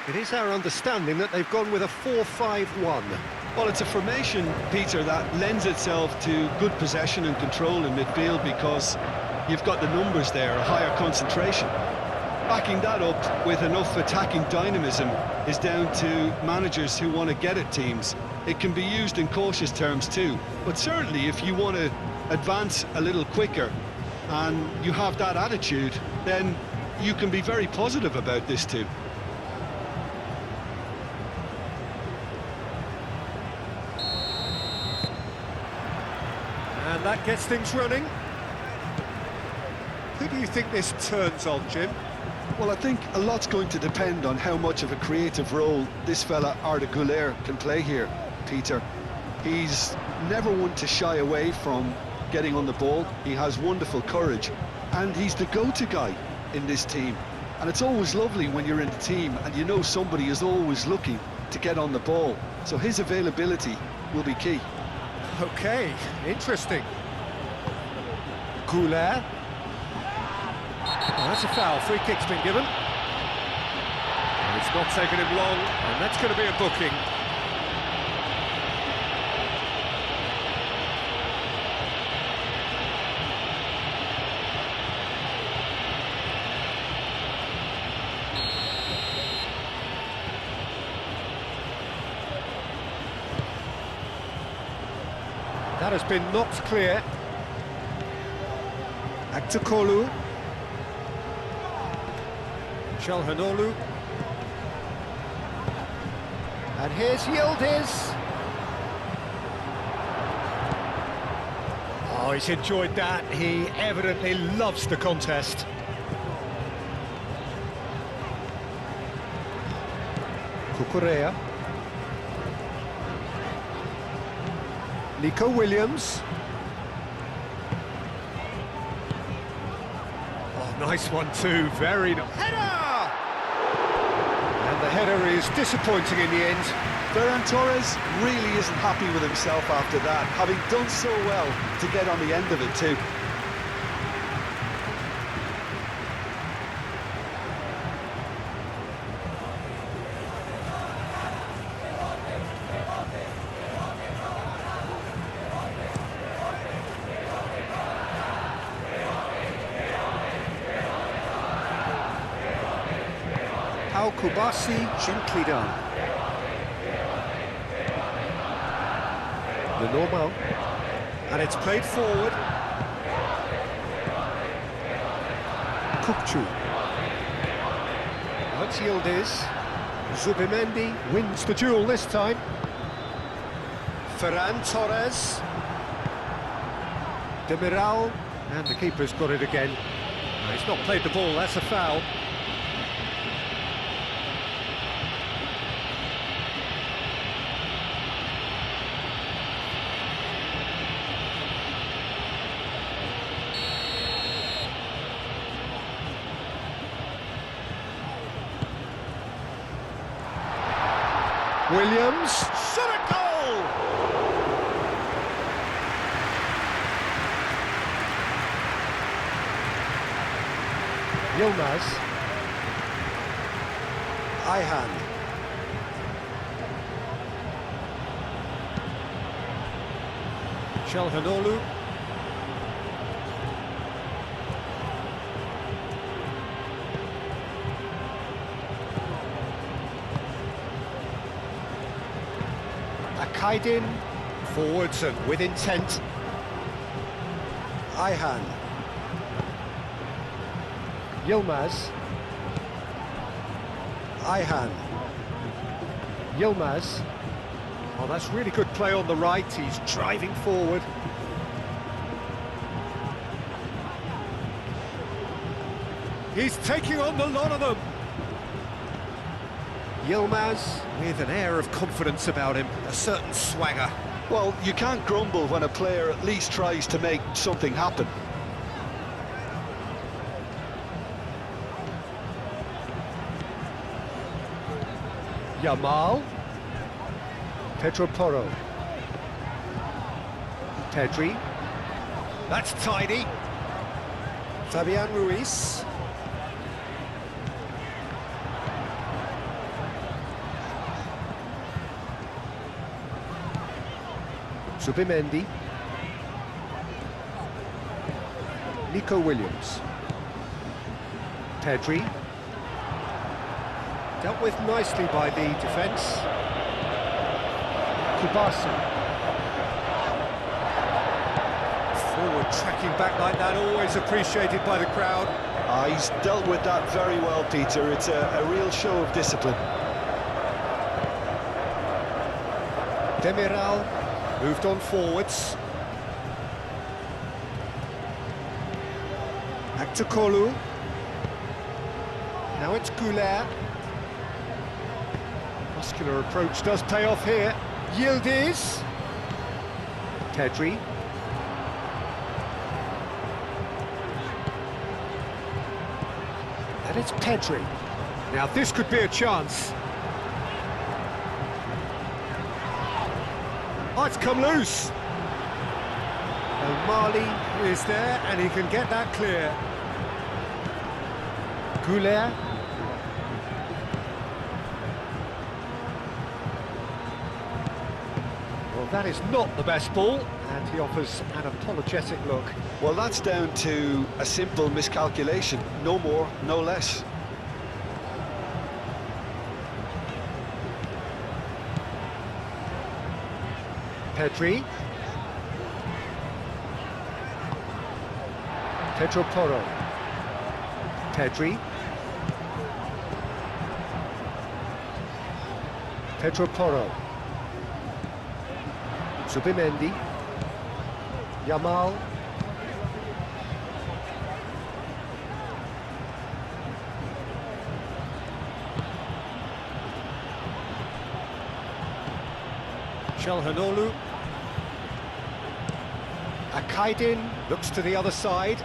It is our understanding that they've gone with a 4-5-1. Well, it's a formation, Peter, that lends itself to good possession and control in midfield because you've got the numbers there, a higher concentration. Backing that up with enough attacking dynamism is down to managers who want to get at teams. It can be used in cautious terms too, but certainly if you want to advance a little quicker and you have that attitude, then you can be very positive about this too. And that gets things running. Who do you think this turns on, Jim? Well, I think a lot's going to depend on how much of a creative role this fella Arda Güler can play here, Peter. He's never one to shy away from getting on the ball. He has wonderful courage, and he's the go-to guy in this team. And it's always lovely when you're in the team and you know somebody is always looking to get on the ball. So his availability will be key. Okay, interesting. Güler. Oh, that's a foul. Free kick's been given. It's not taken him long, and that's going to be a booking. That has been knocked clear. Aktukolu. Çalhanoğlu. And here's Yildiz. Oh, he's enjoyed that. He evidently loves the contest. Cucurella. Nico Williams. Oh, nice one too, very nice. Header! And the header is disappointing in the end. Ferran Torres really isn't happy with himself after that, having done so well to get on the end of it too. Kubasi gently done. The normal. And it's played forward. Kukçu. That's Yildiz. Zubimendi wins the duel this time. Ferran Torres. Demiral. And the keeper's got it again. No, he's not played the ball, that's a foul. Williams, shot a goal! Yilmaz. Ayhan. Çalhanoğlu. Akaydin, forwards and with intent. Ayhan. Yilmaz. Ayhan. Yilmaz. Oh, that's really good play on the right, he's driving forward. He's taking on the lot of them. Yilmaz with an air of confidence about him, a certain swagger. Well, you can't grumble when a player at least tries to make something happen. Yamal. Pedro Porro. Pedri. That's tidy. Fabian Ruiz. Zubimendi. Nico Williams. Pedri. Dealt with nicely by the defence. Kubasa. Forward tracking back like that, always appreciated by the crowd. He's dealt with that very well, Peter. It's a real show of discipline. Demiral moved on forwards. Back to Kolu. Now it's Güler. Muscular approach does pay off here. Yildiz. Pedri. And it's Pedri. Now this could be a chance. Oh, it's come loose. O'Malley is there and he can get that clear. Güler. Well, that is not the best ball, and he offers an apologetic look. Well, that's down to a simple miscalculation. No more, no less. Pedri. Pedro Porro. Pedri. Pedro Porro. Zubimendi. Yamal. Çalhanoğlu. Akaydin looks to the other side.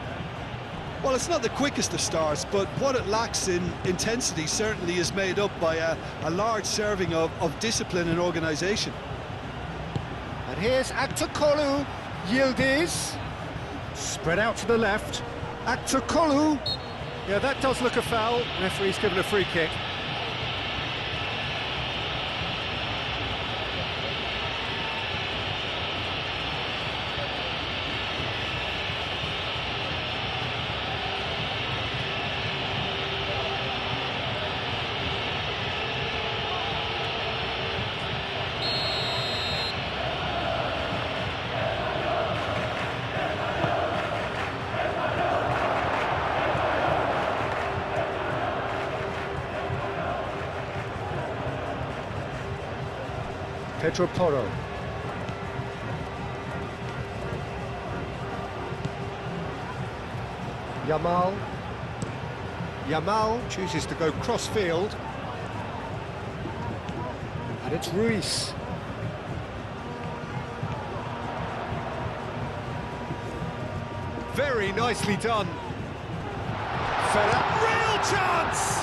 Well, it's not the quickest of starts, but what it lacks in intensity certainly is made up by a large serving of discipline and organisation. And here's Aktürkoğlu. Yildiz. Spread out to the left. Aktürkoğlu. Yeah, that does look a foul. Referee's given a free kick. Pedro Porro. Yamal. Yamal chooses to go cross-field. And it's Ruiz. Very nicely done. Fella, real chance!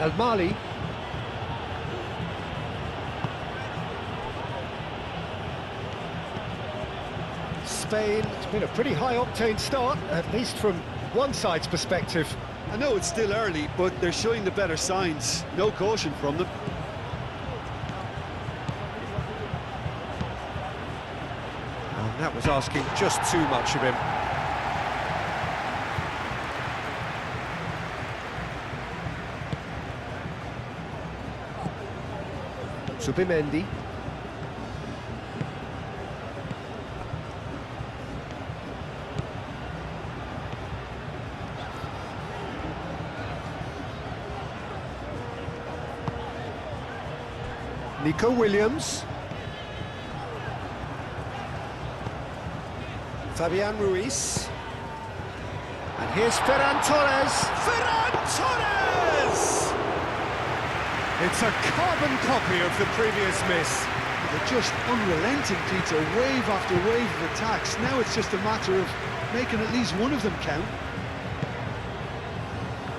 O'Malley. Spain, it's been a pretty high-octane start, at least from one side's perspective. I know it's still early, but they're showing the better signs. No caution from them. And that was asking just too much of him. Zubimendi. Nico Williams. Fabian Ruiz. And here's Ferran Torres. Ferran Torres! It's a carbon copy of the previous miss. They're just unrelenting, Peter, wave after wave of attacks. Now it's just a matter of making at least one of them count.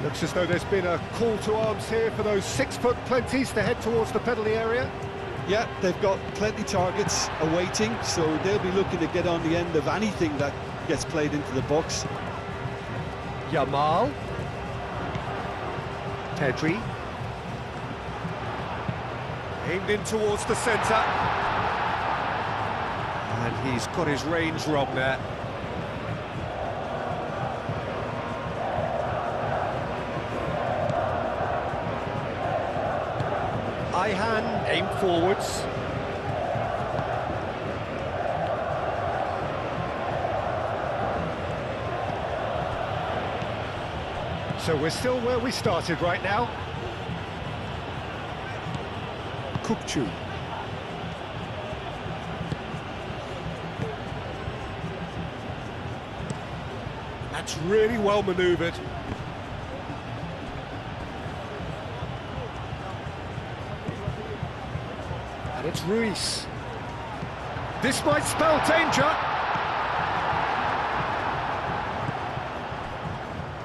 Looks as though there's been a call to arms here for those 6-foot plenties to head towards the penalty area. Yeah, they've got plenty targets awaiting, so they'll be looking to get on the end of anything that gets played into the box. Yamal. Pedri. Aimed in towards the centre. And he's got his range wrong there. Ihan aimed forwards. So we're still where we started right now. Kukçu. That's really well manoeuvred. And it's Ruiz. This might spell danger.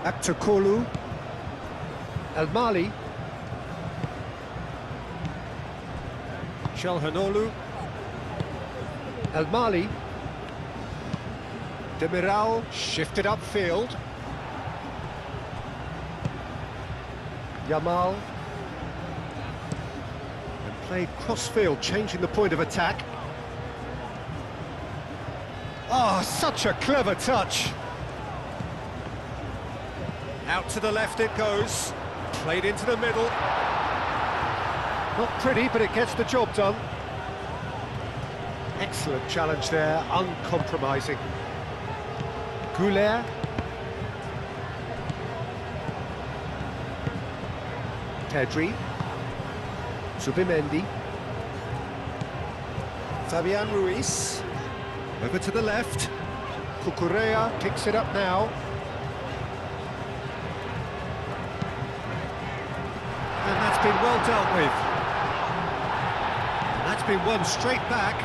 Aktakolu. El Mali. Çalhanoğlu. El Mali. Demiral shifted upfield. Yamal. And played cross-field, changing the point of attack. Oh, such a clever touch. Out to the left it goes. Played into the middle. Not pretty, but it gets the job done. Excellent challenge there, uncompromising. Goulet. Pedri. Zubimendi. Fabian Ruiz. Over to the left. Cucurella picks it up now. And that's been well dealt with. And that's been won straight back.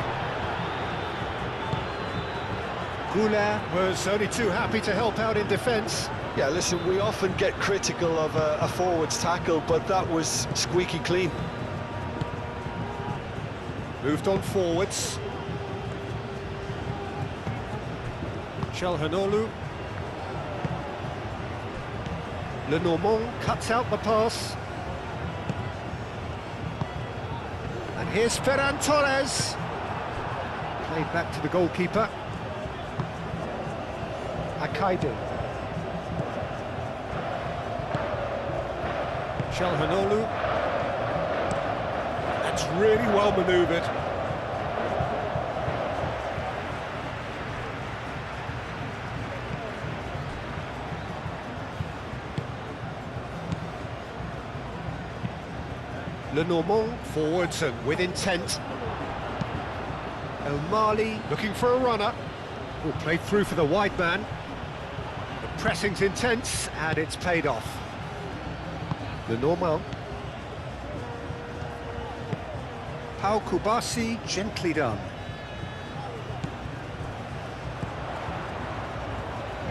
Goulet was only too happy to help out in defence. Yeah, listen, we often get critical of a forward's tackle, but that was squeaky clean. Moved on forwards. Çalhanoğlu. Lenormand cuts out the pass. And here's Ferran Torres. Played back to the goalkeeper. Akaydın. Çalhanoğlu. That's really well manoeuvred. Lenormand forwards and with intent. El Mali looking for a runner. Oh, played through for the wide man. The pressing's intense and it's paid off. Lenormand. Pau Kubasi, gently done.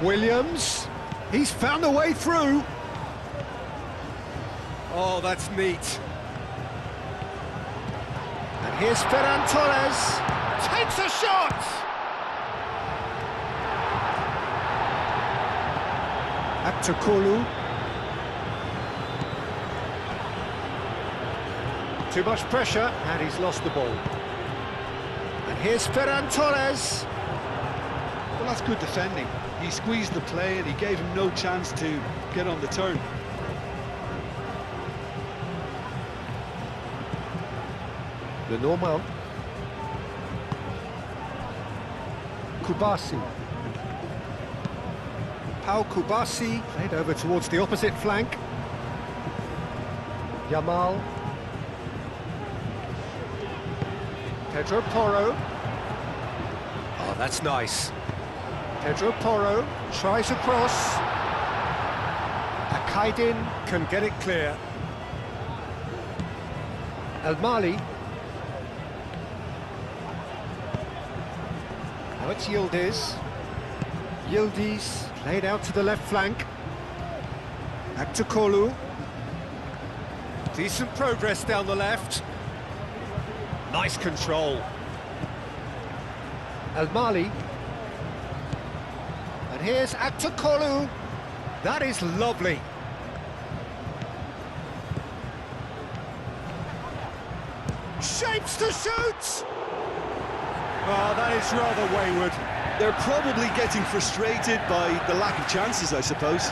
Williams, he's found a way through. Oh, that's neat. And here's Ferran Torres, takes a shot! Aktakolu. Too much pressure, and he's lost the ball. And here's Ferran Torres. Well, that's good defending. He squeezed the play and he gave him no chance to get on the turn. Lenormand. Kubasi. Pau Kubasi played over towards the opposite flank. Yamal. Pedro Porro. Oh, that's nice. Pedro Porro tries a cross. Akaydın can get it clear. El Mali. Now it's Yildiz. Yildiz played out to the left flank. Aktakolu. Decent progress down the left. Nice control. El Mali. And here's Aktakolu. That is lovely. shapes to shoot! Oh, that is rather wayward. They're probably getting frustrated by the lack of chances, I suppose.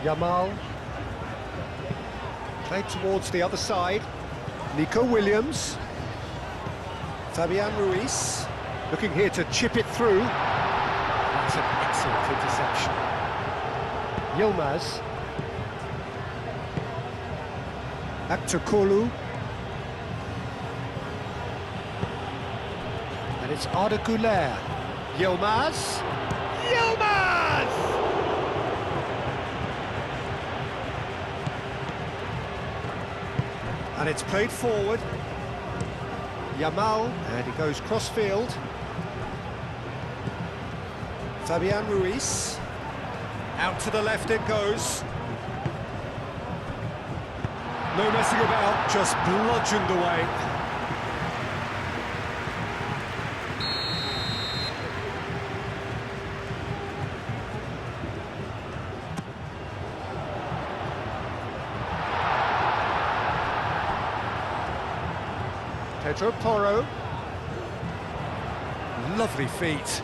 Yamal. Played towards the other side. Nico Williams. Fabian Ruiz. Looking here to chip it through. That's an excellent interception. Yilmaz. Aktakolu. And it's Arda Güler. Yilmaz. Yilmaz! And it's played forward. Yamal, and he goes cross-field. Fabian Ruiz. Out to the left it goes. No messing about, just bludgeoned away. Pedro Porro. Lovely feet.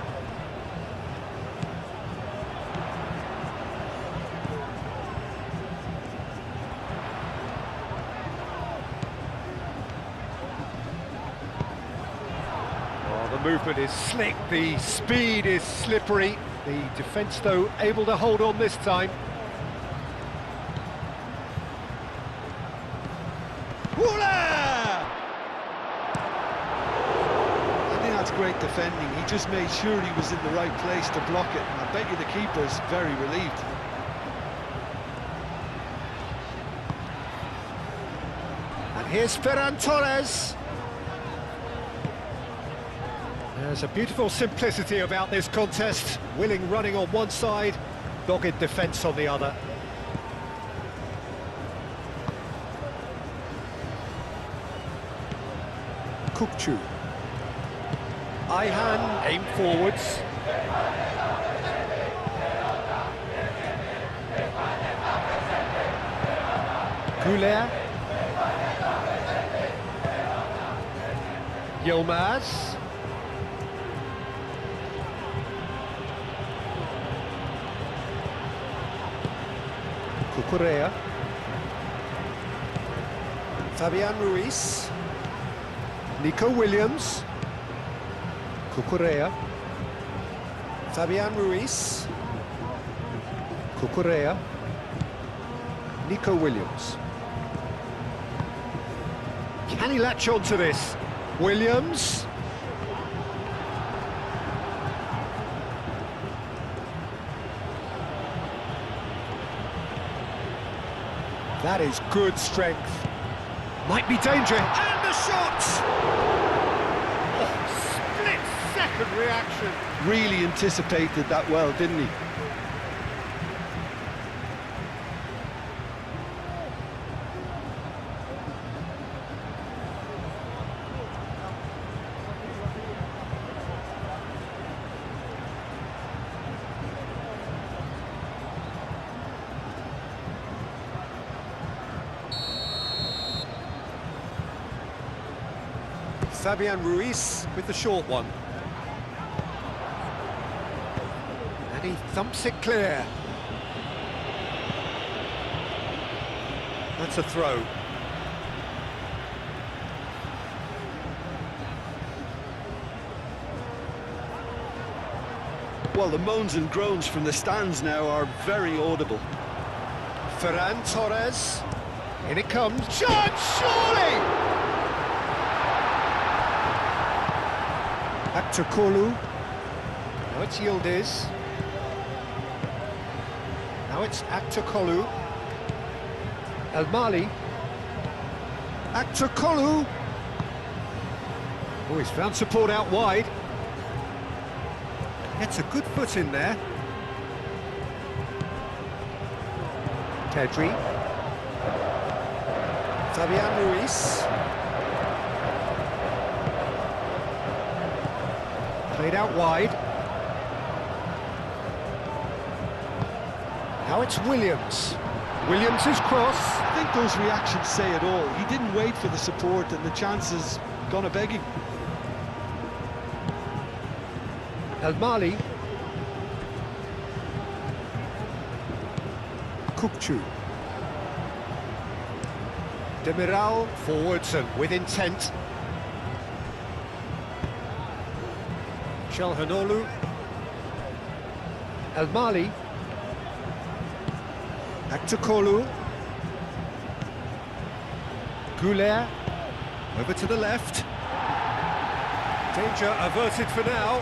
Oh, the movement is slick, the speed is slippery. The defence, though, able to hold on this time. Great defending. He just made sure he was in the right place to block it, and I bet you the keeper's very relieved. And here's Ferran Torres. There's a beautiful simplicity about this contest. Willing running on one side, dogged defence on the other. Kukçu. Ayhan, aim forwards. Güler. Yilmaz. Cucurella. Fabian Ruiz. Nico Williams. Cucurella. Fabian Ruiz. Cucurella. Nico Williams. Can he latch on to this? Williams. That is good strength. Might be danger. And the shot! Split-second reaction. Really anticipated that well, didn't he? Fabian Ruiz with the short one. And he thumps it clear. That's a throw. Well, the moans and groans from the stands now are very audible. Ferran Torres. In it comes. Shot, surely! Aktakolu. Now it's Yildiz. Now it's Aktakolu. El Mali. Aktakolu. Oh, he's found support out wide. Gets a good foot in there. Pedri. Fabian Ruiz. Played out wide. Now it's Williams. Williams' cross. I think those reactions say it all. He didn't wait for the support and the chances gone a begging. El Mali. Kukçu. Demiral forwards and with intent. Çalhanoğlu. El Mali. Aktakolu. Goulet. Over to the left. Danger averted for now.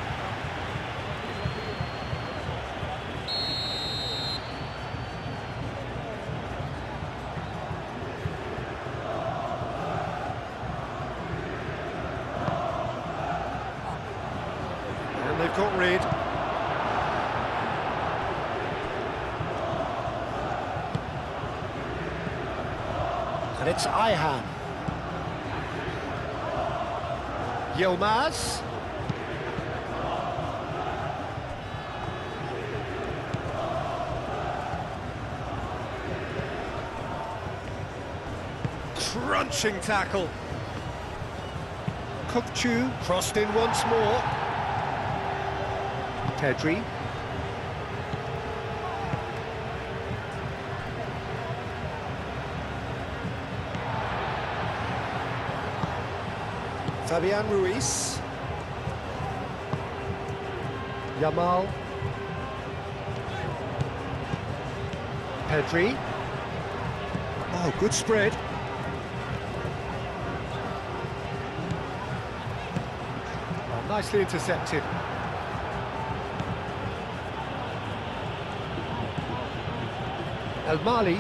And they've got rid. And it's Ayhan. Yilmaz. Crunching tackle. Kukçu crossed in once more. Pedri. Fabian Ruiz. Yamal. Pedri. Oh, good spread. Oh, nicely intercepted. El Mali.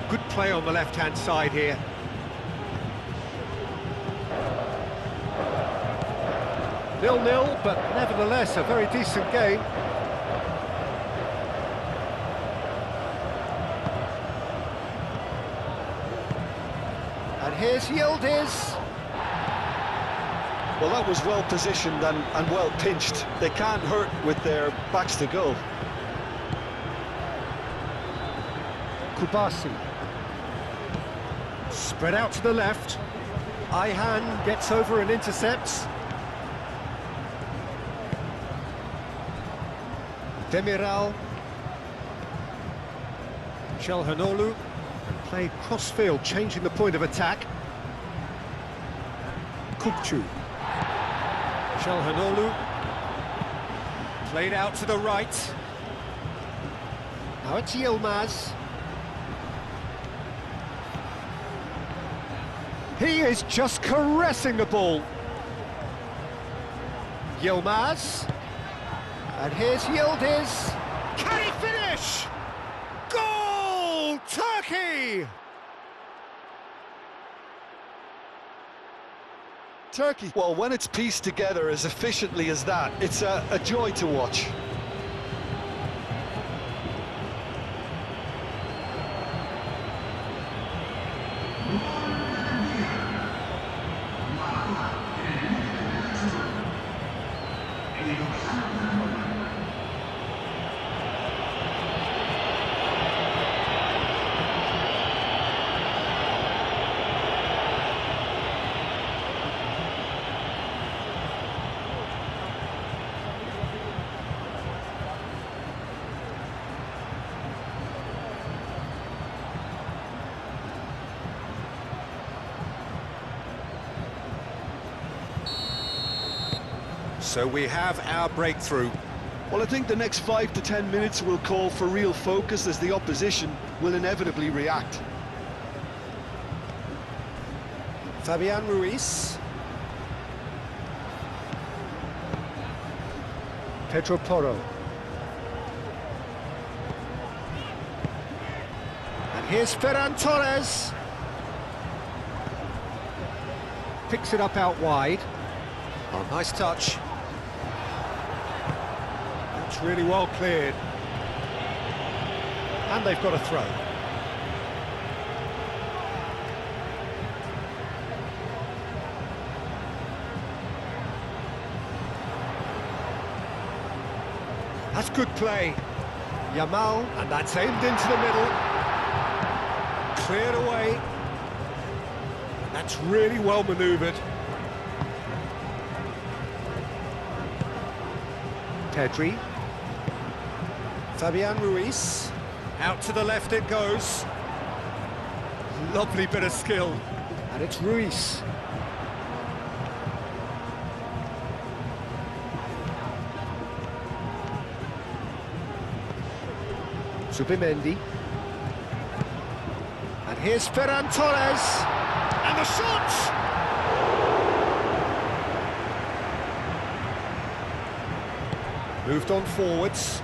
Good play on the left-hand side here. Nil-nil, but nevertheless a very decent game. And here's Yildiz. Well, that was well positioned and well pinched. They can't hurt with their backs to goal. Kubasi. Spread out to the left. Ayhan gets over and intercepts. Demiral. Çalhanoğlu. And played cross-field, changing the point of attack. Kukçu. Çalhanoğlu. Played out to the right. Now it's Yilmaz. He is just caressing the ball. Yilmaz. And here's Yildiz. Can he finish? Goal! Turkey! Turkey, well, when it's pieced together as efficiently as that, it's a joy to watch. So we have our breakthrough. Well, I think the next 5 to 10 minutes will call for real focus as the opposition will inevitably react. Fabian Ruiz. Pedro Porro. And here's Ferran Torres. Picks it up out wide. Oh, nice touch. That's really well cleared. And they've got a throw. That's good play. Yamal, and that's aimed into the middle. Cleared away. And that's really well manoeuvred. Pedri. Fabian Ruiz. Out to the left it goes. Lovely bit of skill. And it's Ruiz. Zubimendi. And here's Ferran Torres. And the shot! Moved on forwards.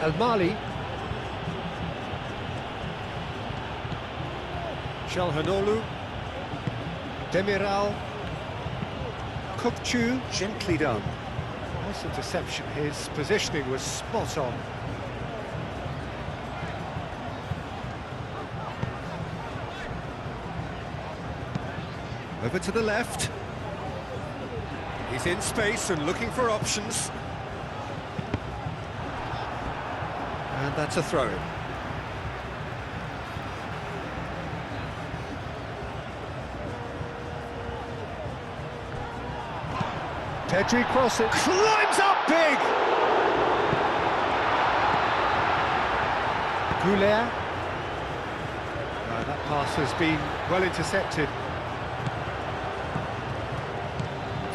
El Mali. Çalhanoğlu. Demiral. Kukçu, gently done. Nice interception. His positioning was spot on. Over to the left. He's in space and looking for options. And that's a throw-in. Pedri crosses. Climbs up big! Goulet. That pass has been well intercepted.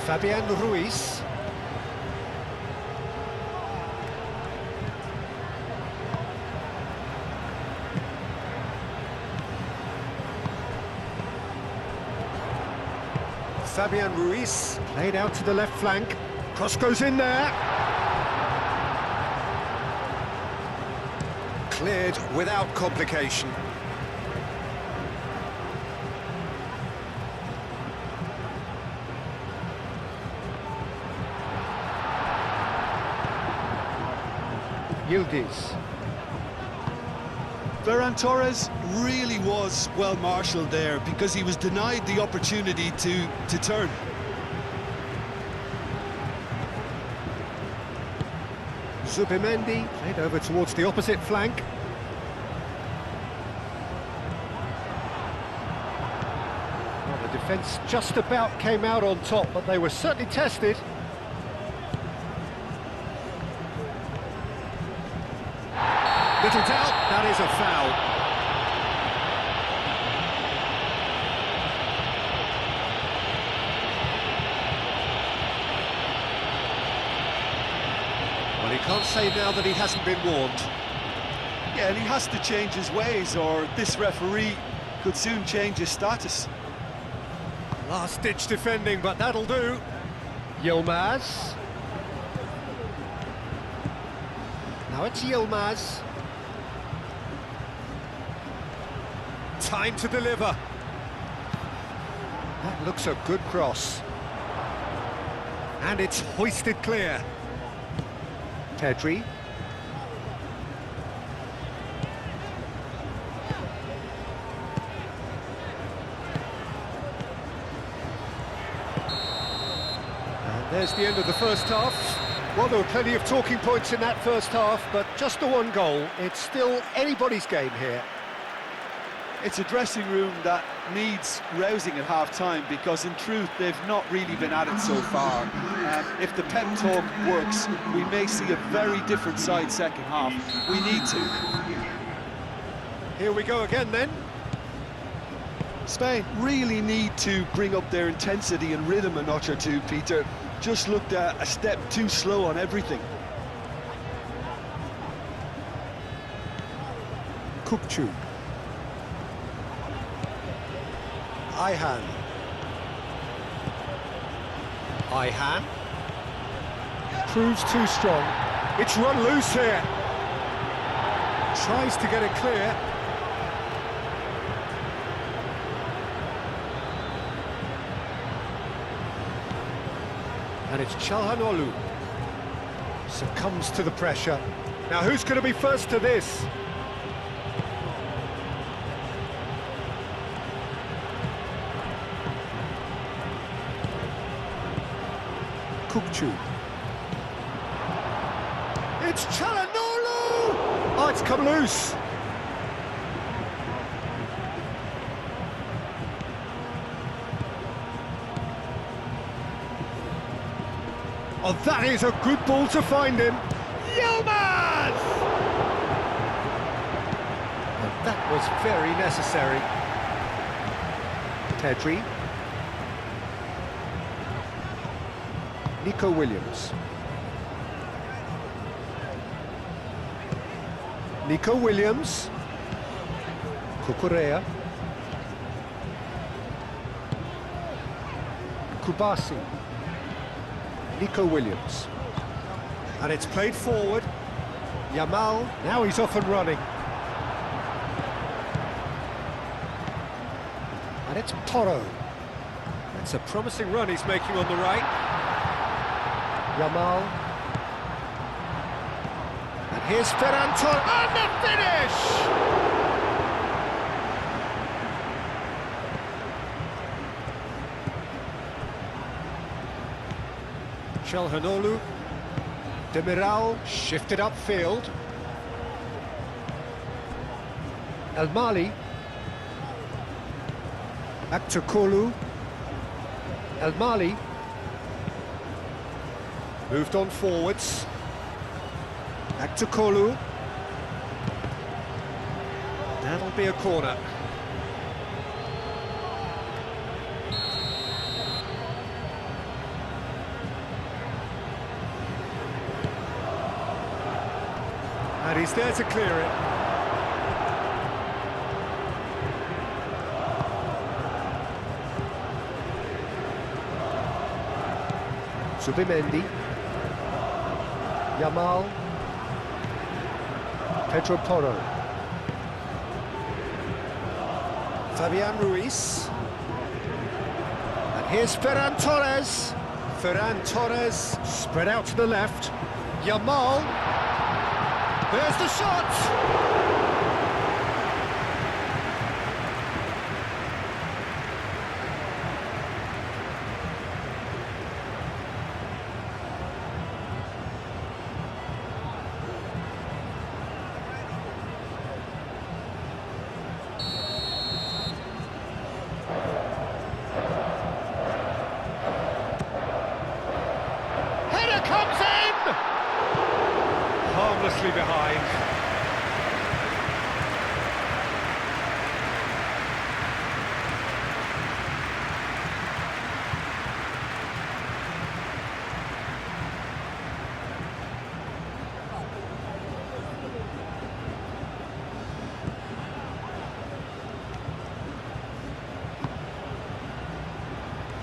Fabian Ruiz. Fabian Ruiz, played out to the left flank. Cross goes in there. Cleared without complication. Yildiz. Ferran Torres really was well marshalled there because he was denied the opportunity to turn. Zubimendi played over towards the opposite flank. Well, the defence just about came out on top, but they were certainly tested. Little doubt, that is a foul. Well, he can't say now that he hasn't been warned. Yeah, and he has to change his ways, or this referee could soon change his status. Last-ditch defending, but that'll do. Yilmaz. Now it's Yilmaz. Time to deliver. That looks a good cross. And it's hoisted clear. Pedri. And there's the end of the first half. Well, there were plenty of talking points in that first half, but just the one goal. It's still anybody's game here. It's a dressing room that needs rousing at half-time because, in truth, they've not really been at it so far. If the pep talk works, we may see a very different side second half. We need to. Here we go again, then. Spain really need to bring up their intensity and rhythm a notch or two, Peter. Just looked a step too slow on everything. Kukçu. Ayhan. Ayhan. Proves too strong. It's run loose here. Tries to get it clear. And it's Çalhanoğlu. Succumbs to the pressure. Now who's going to be first to this? Kukçu. It's Çalhanoğlu! Oh, it's come loose. Oh, that is a good ball to find him. Yilmaz! And that was very necessary. Pedri. Nico Williams. Nico Williams. Kukurea. Kubasi. Nico Williams. And it's played forward. Yamal, now he's off and running. And it's Porro. It's a promising run he's making on the right. Yamal. And here's Ferran Torres. And the finish! Çalhanoğlu. Demiral shifted upfield. El Mali. Back to Kolu. El Mali. Moved on forwards. Back to Kolu. That'll be a corner. And he's there to clear it. Subimendi. Yamal. Pedro Porro. Fabian Ruiz. And here's Ferran Torres. Ferran Torres spread out to the left. Yamal. There's the shot! Header comes in! Harmlessly behind.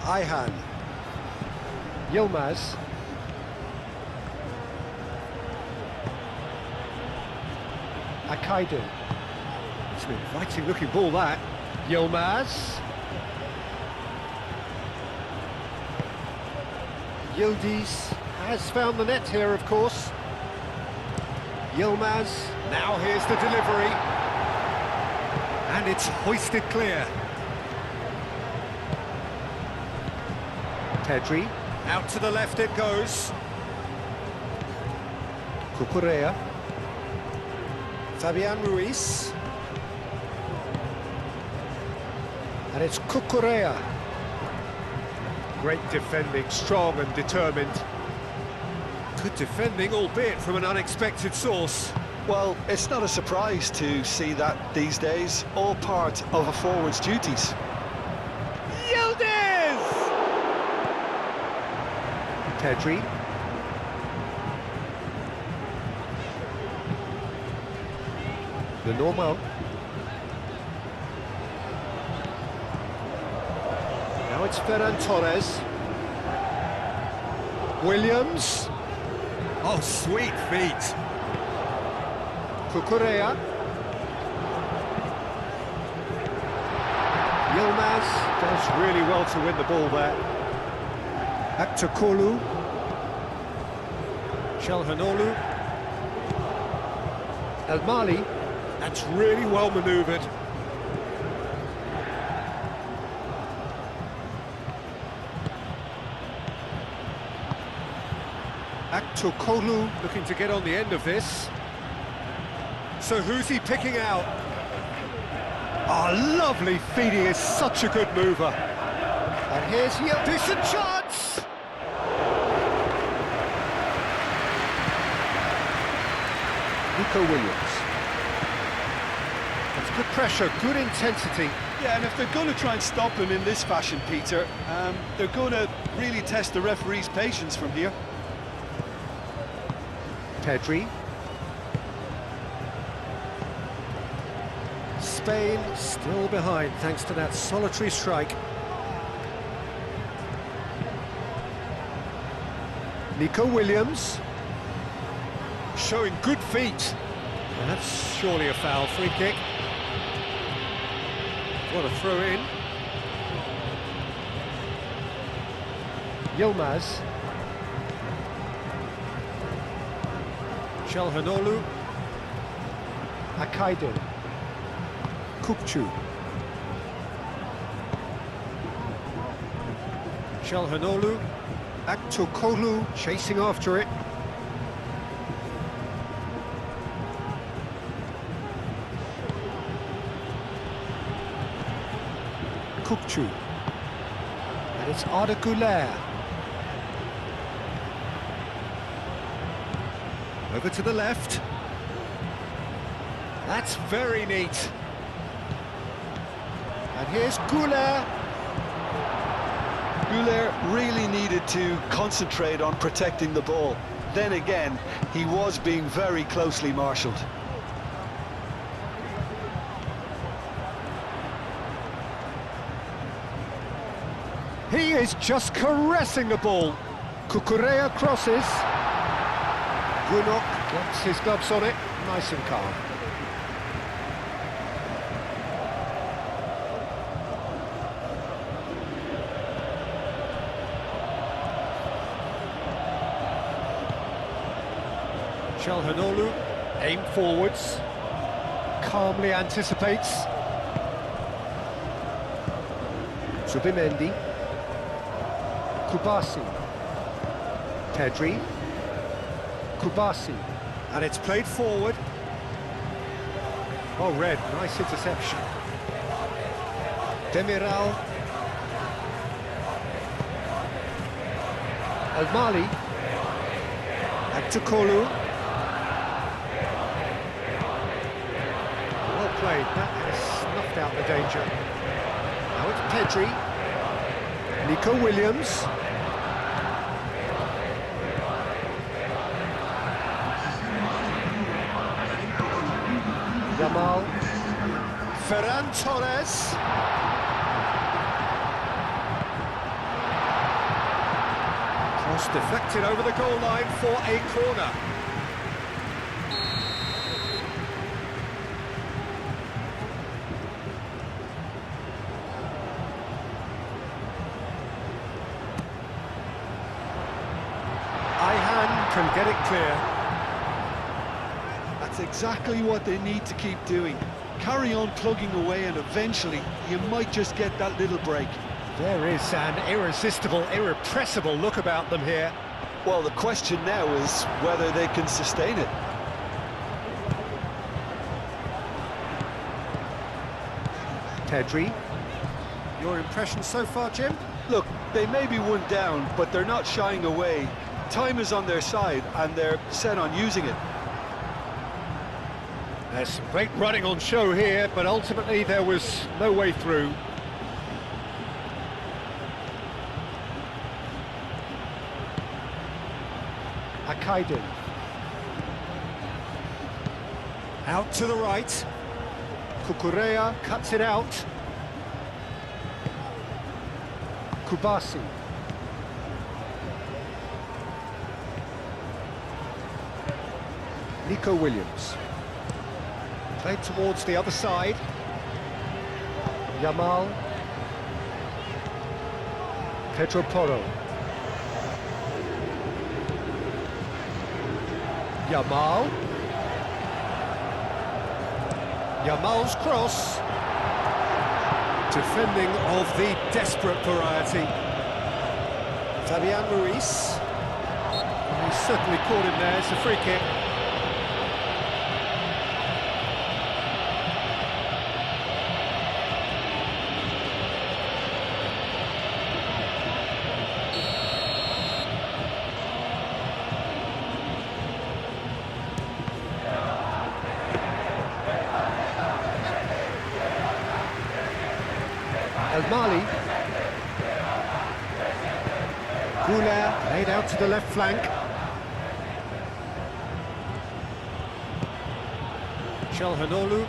Ayhan. Yilmaz. Akaidu. It's an inviting looking ball, that. Yilmaz. Yildiz has found the net here, of course. Yilmaz. Now here's the delivery. And it's hoisted clear. Pedri. Out to the left it goes. Kukurea. Fabian Ruiz. And it's Kukurea. Great defending, strong and determined. Good defending, albeit from an unexpected source. Well, it's not a surprise to see that these days, all part of a forward's duties. Yildiz! Pedri. The normal. Now it's Ferran Torres. Williams. Oh, sweet feet. Kukurea. Yilmaz does really well to win the ball there. Back to Kolu. Çalhanoğlu. El Mali. That's really well manoeuvred. Aktokolu looking to get on the end of this. So who's he picking out? Oh, lovely feed, he is such a good mover. And here's decent chance! Nico Williams. That's good pressure, good intensity. Yeah, and if they're going to try and stop him in this fashion, Peter, they're going to really test the referee's patience from here. Pedri. Spain still behind thanks to that solitary strike. Nico Williams. Showing good feet. And that's surely a foul. Free kick. What a throw in. Yilmaz. Çalhanoğlu. Akaydın. Kukçu. Çalhanoğlu. Aktokolu chasing after it. Kukçu. And it's Arda Güler. Over to the left. That's very neat. And here's Güler. Güler really needed to concentrate on protecting the ball. Then again, he was being very closely marshalled. He is just caressing the ball. Kukurea crosses. Gunok gets his gloves on it, nice and calm. Çalhanoğlu, aim forwards, calmly anticipates. Subimendi. Kubasi. Pedri. Kubasi. And it's played forward. Oh, red, nice interception. Demiral. Al-Mali. Aktokolu. Well played, that has snuffed out the danger. Now it's Pedri. Nico Williams. Yamal. Ferran Torres. Cross deflected over the goal line for a corner. Ayhan can get it clear. That's exactly what they need to keep doing. Carry on plugging away and eventually you might just get that little break. There is an irresistible, irrepressible look about them here. Well, the question now is whether they can sustain it. Pedri. Your impression so far, Jim? Look, they may be one down, but they're not shying away. Time is on their side and they're set on using it. There's some great running on show here, but ultimately there was no way through. Akaydın. Out to the right. Kukurea cuts it out. Kubasi. Nico Williams. Played towards the other side. Yamal. Pedro Porro. Yamal. Yamal's cross. Defending of the desperate variety. Fabian Ruiz. He's certainly caught him there. It's a free kick. Mali. Goulart laid out to the left flank. Çalhanoğlu.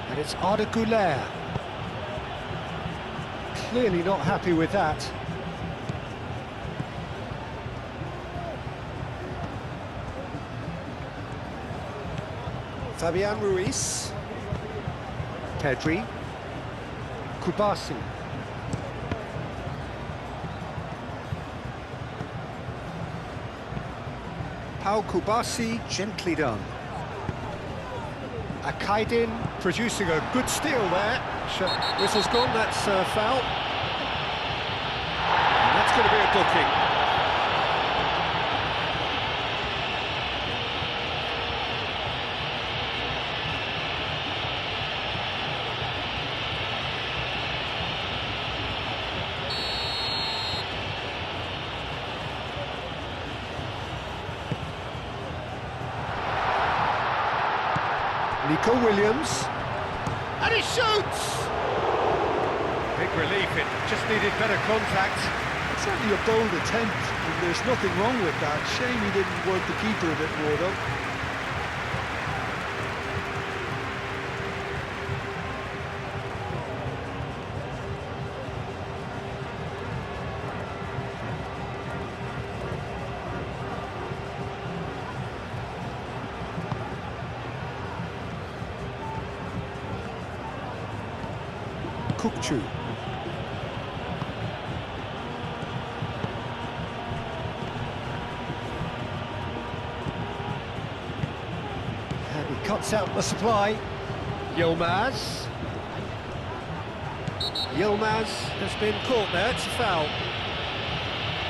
And it's Arda Güler. Clearly not happy with that. Fabian Ruiz. Pedri. Kubasi. Pau Kubasi, gently done. Akaydin producing a good steal there. Whistle's gone, that's foul. And that's going to be a booking. Nico Williams, and he shoots! Big relief, it just needed better contact. Certainly a bold attempt, and there's nothing wrong with that. Shame he didn't work the keeper a bit more, though. Kukçu. And he cuts out the supply. Yilmaz. Yilmaz has been caught there, it's a foul.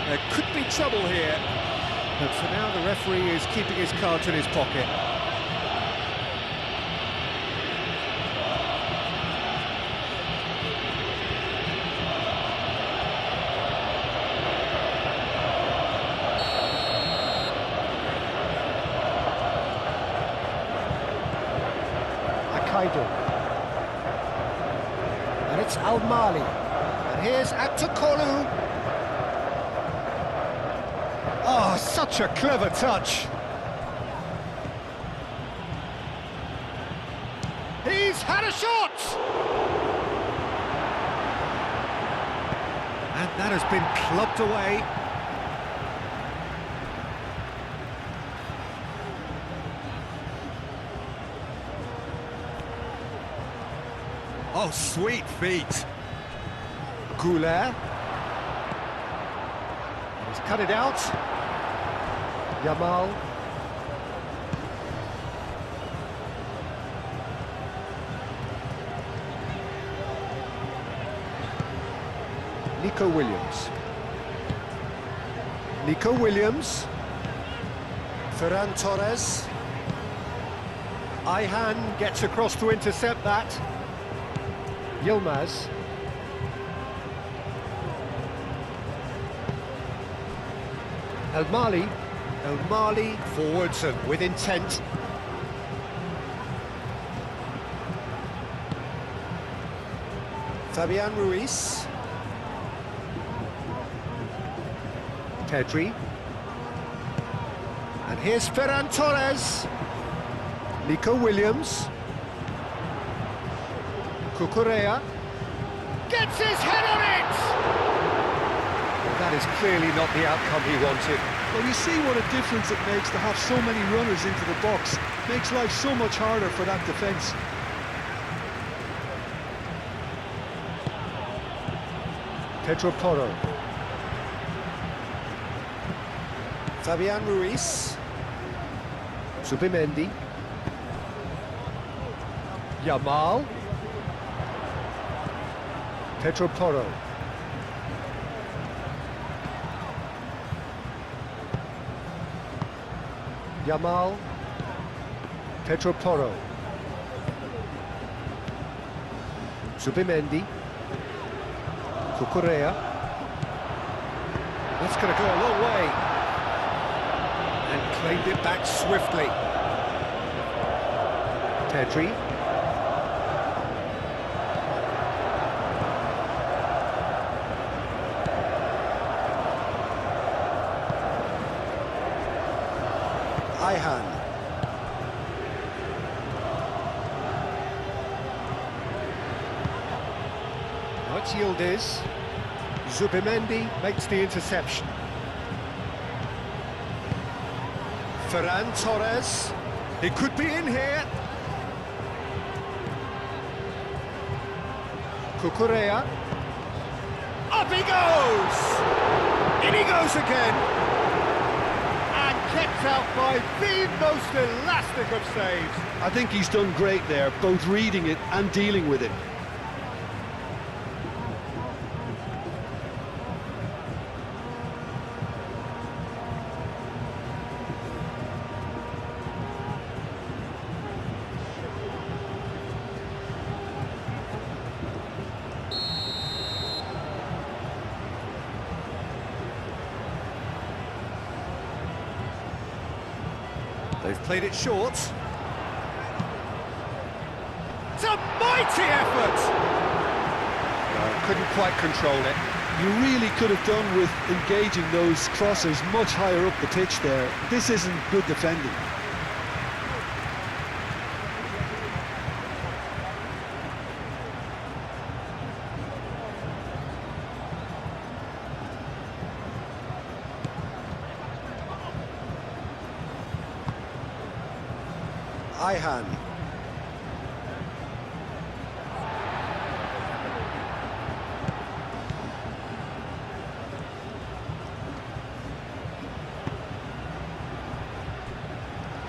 There could be trouble here. But for now the referee is keeping his cards in his pocket. And it's Al-Mali. And here's Aktokolu. Oh, such a clever touch. He's had a shot! And that has been clubbed away. Oh, sweet feet. Goulart. He's cut it out. Yamal. Nico Williams. Nico Williams. Ferran Torres. Ayhan gets across to intercept that. Yilmaz. El-Mali. El-Mali forwards and with intent. Fabian Ruiz. Pedri. And here's Ferran Torres. Nico Williams. Cucurella gets his head on it! That is clearly not the outcome he wanted. Well, you see what a difference it makes to have so many runners into the box. Makes life so much harder for that defence. Pedro Porro. Fabian Ruiz. Zubimendi. Yamal. Pedro Porro. Yamal. Pedro Porro. Zubimendi. Cucurella. That's going to go a long way. And claimed it back swiftly. Pedri. Ayhan. Now it's Yildiz. Zubimendi makes the interception. Ferran Torres. He could be in here. Cucurella. Up he goes! In he goes again! And kept out by the most elastic of saves. I think he's done great there, both reading it and dealing with it. They've played it short. It's a mighty effort! No, couldn't quite control it. You really could have done with engaging those crossers much higher up the pitch there. This isn't good defending. Ayhan.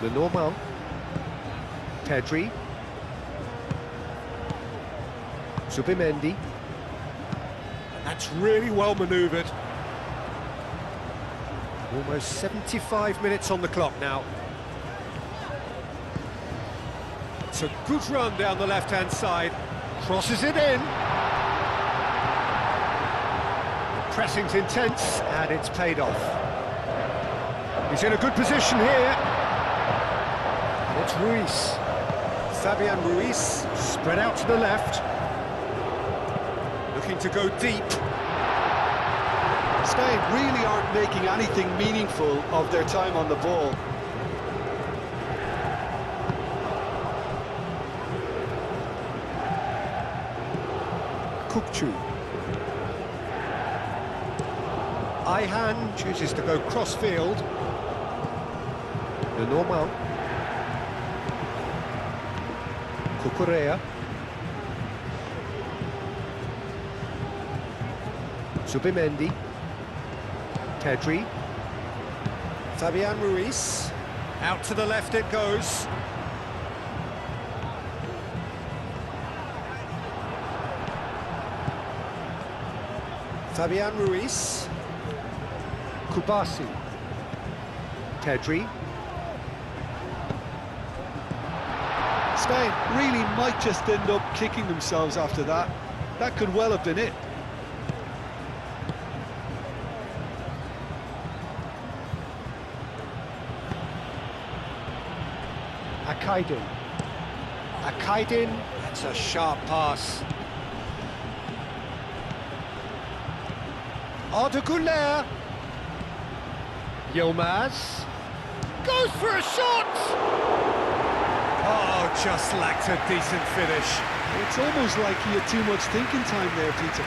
The normal. Pedri. Zubimendi. That's really well manoeuvred. Almost 75 minutes on the clock now. It's a good run down the left-hand side. Crosses it in. Pressing's intense, and it's paid off. He's in a good position here. And it's Ruiz. Fabian Ruiz, spread out to the left. Looking to go deep. Spain really aren't making anything meaningful of their time on the ball. Kukçu. Ayhan chooses to go cross-field. The normal. Cucurella. Zubimendi. Pedri. Fabian Ruiz. Out to the left it goes. Fabian Ruiz. Kubasi. Pedri. Spain really might just end up kicking themselves after that. That could well have been it. Akaydin. Akaydin, that's a sharp pass. Arda Güler. Yilmaz. Goes for a shot! Oh, just lacked a decent finish. It's almost like he had too much thinking time there, Peter.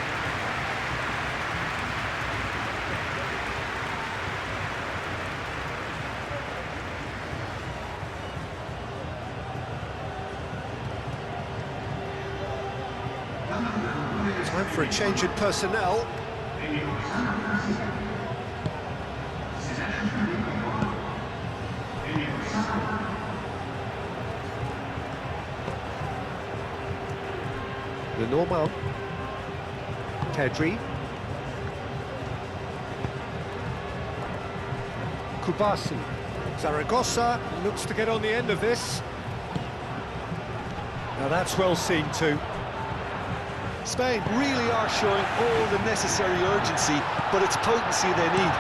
Time for a change in personnel. The normal. Pedri. Kubasi. Zaragoza looks to get on the end of this. Now that's well seen too. Spain really are showing all the necessary urgency, but it's potency they need.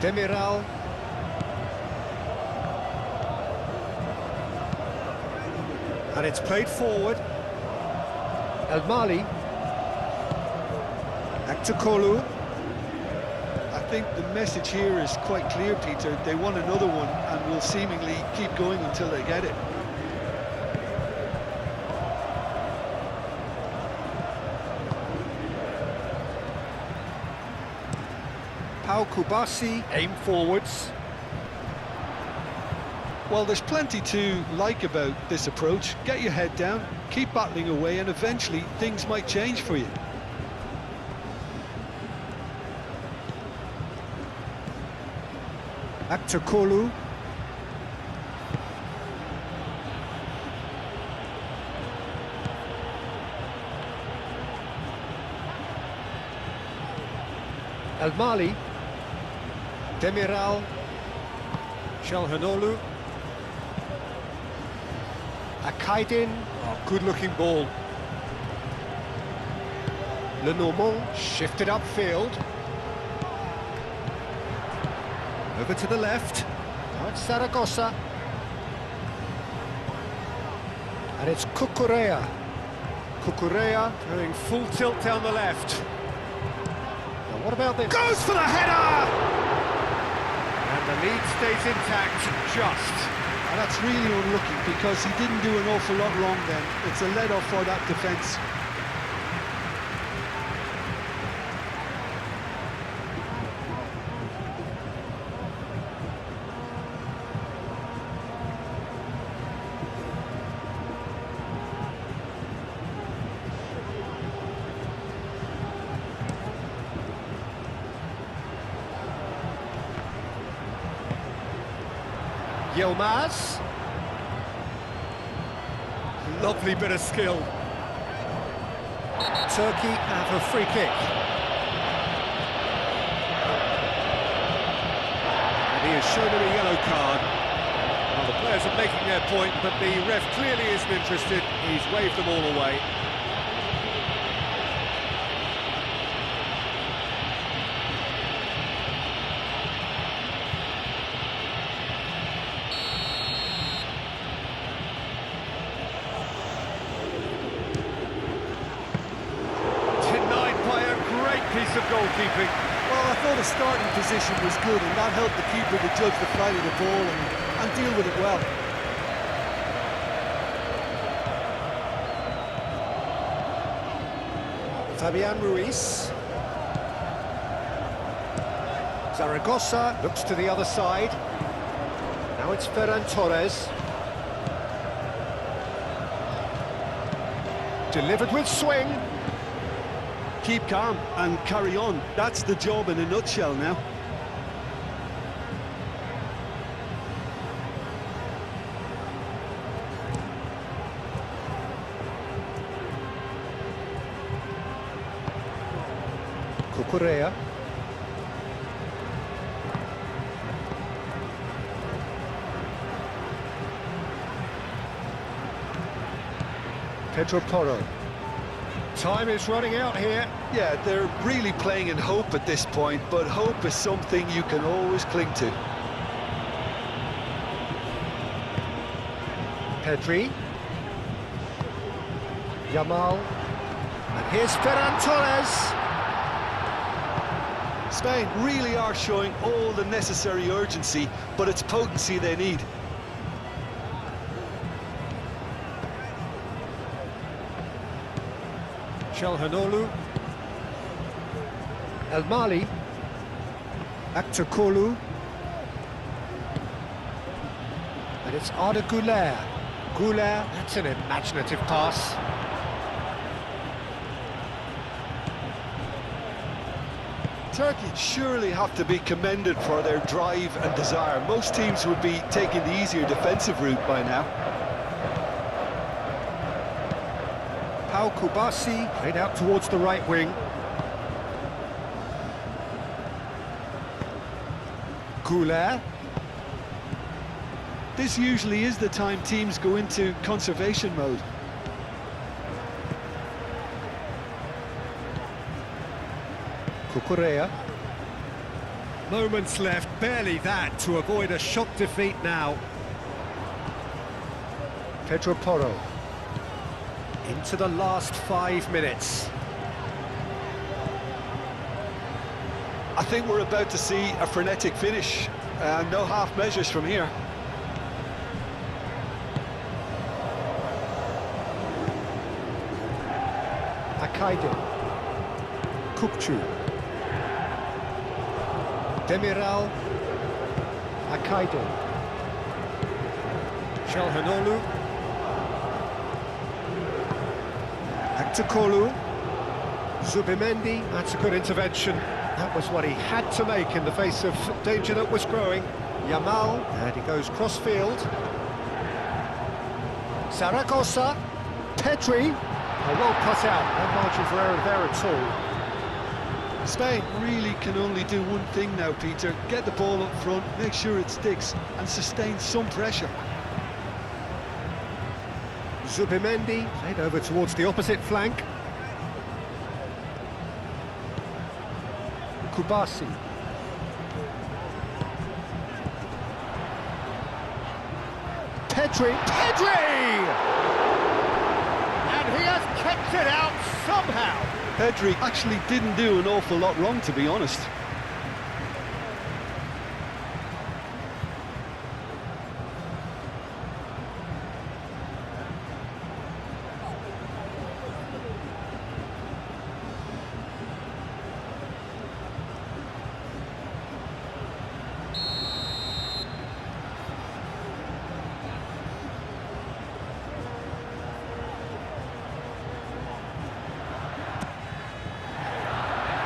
Demiral. And it's played forward. El Mali. Aktakolu. I think the message here is quite clear, Peter. They want another one and will seemingly keep going until they get it. Pau Kubasi aim forwards. Well, there's plenty to like about this approach. Get your head down, keep battling away, and eventually things might change for you. Aktakolu. El Mali. Demiral. Shalhanolu. Akaidin. Oh, good-looking ball. Lenormand shifted upfield. Over to the left. Now it's Zaragoza. And it's Cucurella. Cucurella going full tilt down the left. Now what about this? Goes for the header! And the lead stays intact, just. And that's really unlucky because he didn't do an awful lot wrong then. It's a let-off for that defence. Yilmaz. Lovely bit of skill. Turkey have a free kick. And he has shown him a yellow card. Well, the players are making their point, but the ref clearly isn't interested. He's waved them all away. Piece of goalkeeping. Well, I thought his starting position was good, and that helped the keeper to judge the flight of the ball and deal with it well. Fabian Ruiz. Zaragoza looks to the other side. Now it's Ferran Torres. Delivered with swing. Keep calm and carry on. That's the job in a nutshell now. Cucurella. Pedro Porro. Time is running out here. Yeah, they're really playing in hope at this point, but hope is something you can always cling to. Pedri. Yamal. And here's Ferran Torres. Spain really are showing all the necessary urgency, but it's potency they need. Shalhanolu. El Mali. Aktakolu. And it's Arda Güler. Güler, that's an imaginative pass. Turkey surely have to be commended for their drive and desire. Most teams would be taking the easier defensive route by now. Pau Kubasi played out towards the right wing. Goulet. This usually is the time teams go into conservation mode. Cucurella. Moments left, barely that, to avoid a shock defeat now. Pedro Porro. Into the last 5 minutes. I think we're about to see a frenetic finish. No half measures from here. Akaide. Kukçu. Demiral. Akaide. Çalhanoğlu. Aktakolu. Zubimendi. That's a good intervention. That was what he had to make in the face of danger that was growing. Yamal, and he goes cross-field. Zaragoza. Pedri. Well cut out, no margin for error there at all. Spain really can only do one thing now, Peter. Get the ball up front, make sure it sticks, and sustain some pressure. Zubimendi played over towards the opposite flank. Kubasi. Pedri! And he has kept it out somehow. Pedri actually didn't do an awful lot wrong, to be honest.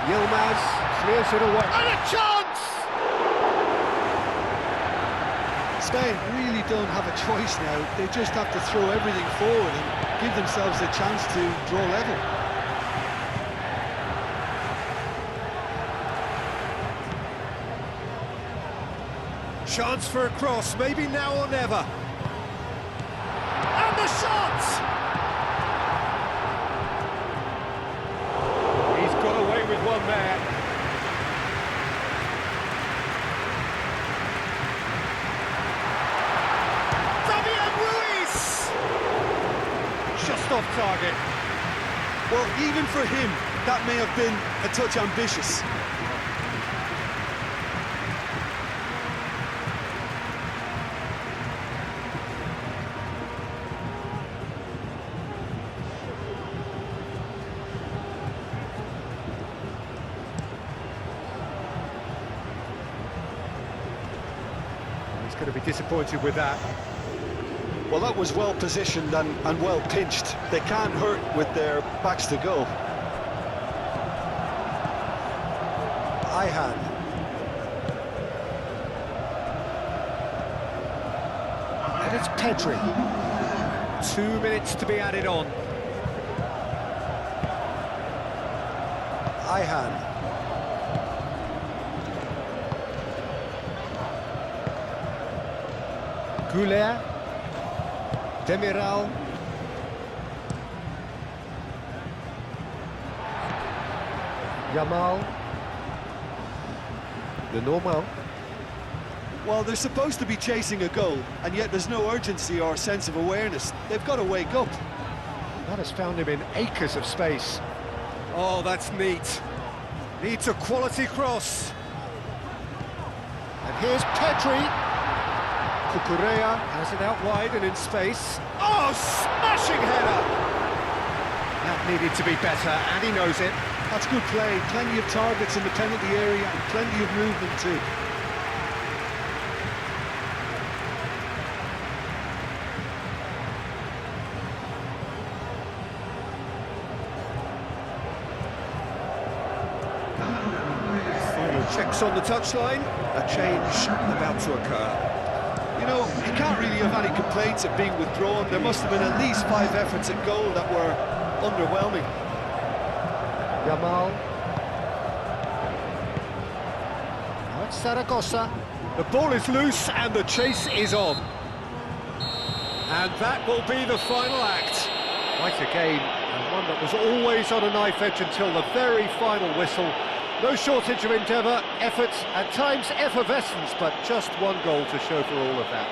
Yilmaz clears it away. And a chance! Spain really don't have a choice now. They just have to throw everything forward and give themselves a chance to draw level. Chance for a cross, maybe now or never. And the shot! With one there. Fabian Ruiz! Just off target. Well, even for him, that may have been a touch ambitious. Going to be disappointed with that. Well, that was well positioned and well pinched. They can't hurt with their backs to goal. Ayhan. And it's Pedri. 2 minutes to be added on. Ayhan. Goulet, Demiral, Yamal, the normal. Well, they're supposed to be chasing a goal, and yet there's no urgency or sense of awareness. They've got to wake up. That has found him in acres of space. Oh, that's neat. Needs a quality cross. And here's Pedri. Cucurella has it out wide and in space. Oh, smashing header! That needed to be better, and he knows it. That's good play. Plenty of targets in the penalty area and plenty of movement too. Checks on the touchline, a change about to occur. You know, he can't really have any complaints of being withdrawn. There must have been at least 5 efforts at goal that were underwhelming. Yamal. Now it's Zaragoza. The ball is loose and the chase is on. And that will be the final act. Quite a game, and one that was always on a knife edge until the very final whistle. No shortage of endeavour, effort, at times effervescence, but just one goal to show for all of that.